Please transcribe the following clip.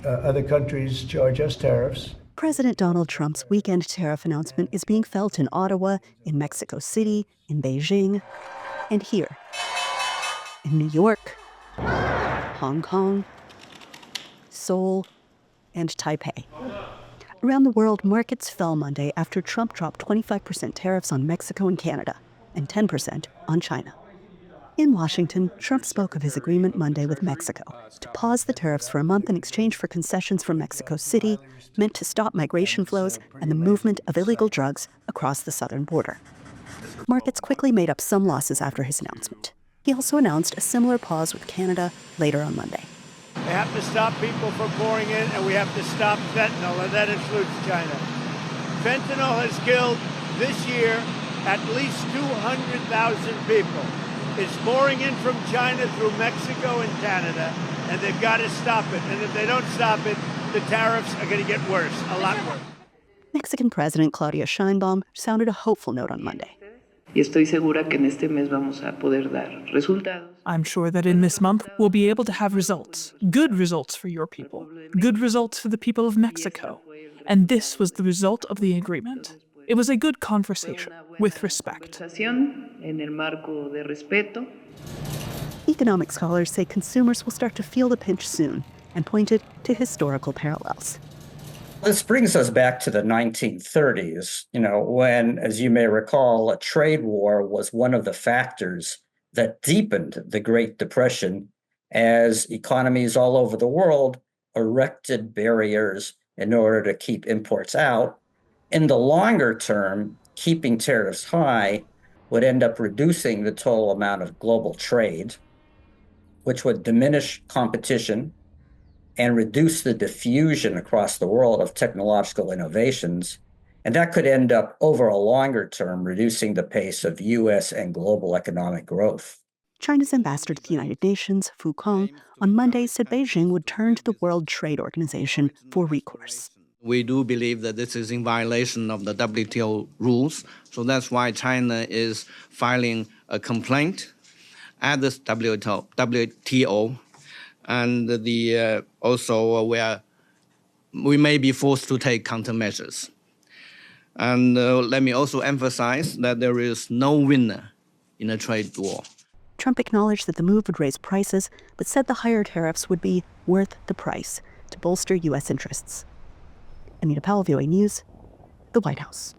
other countries charge us tariffs. President Donald Trump's weekend tariff announcement is being felt in Ottawa, in Mexico City, in Beijing, and here, in New York, Hong Kong, Seoul, and Taipei. Around the world, markets fell Monday after Trump dropped 25% tariffs on Mexico and Canada, and 10% on China. In Washington, Trump spoke of his agreement Monday with Mexico to pause the tariffs for a month in exchange for concessions from Mexico City, meant to stop migration flows and the movement of illegal drugs across the southern border. Markets quickly made up some losses after his announcement. He also announced a similar pause with Canada later on Monday. We have to stop people from pouring in, and we have to stop fentanyl, and that includes China. Fentanyl has killed this year at least 200,000 people. It's pouring in from China through Mexico and Canada, and they've got to stop it. And if they don't stop it, the tariffs are going to get worse, a lot worse. Mexican President Claudia Sheinbaum sounded a hopeful note on Monday. I'm sure that in this month we'll be able to have results, good results for your people, good results for the people of Mexico. And this was the result of the agreement. It was a good conversation, with respect. Economic scholars say consumers will start to feel the pinch soon and pointed to historical parallels. This brings us back to the 1930s, when, as you may recall, a trade war was one of the factors that deepened the Great Depression as economies all over the world erected barriers in order to keep imports out. In the longer term, keeping tariffs high would end up reducing the total amount of global trade, which would diminish competition and reduce the diffusion across the world of technological innovations. And that could end up, over a longer term, reducing the pace of U.S. and global economic growth. China's ambassador to the United Nations, Fu Kong, on Monday said Beijing would turn to the World Trade Organization for recourse. We do believe that this is in violation of the WTO rules, so that's why China is filing a complaint at the WTO, and also where we may be forced to take countermeasures. And let me also emphasize that there is no winner in a trade war. Trump acknowledged that the move would raise prices, but said the higher tariffs would be worth the price to bolster U.S. interests. Anita Powell, VOA News, the White House.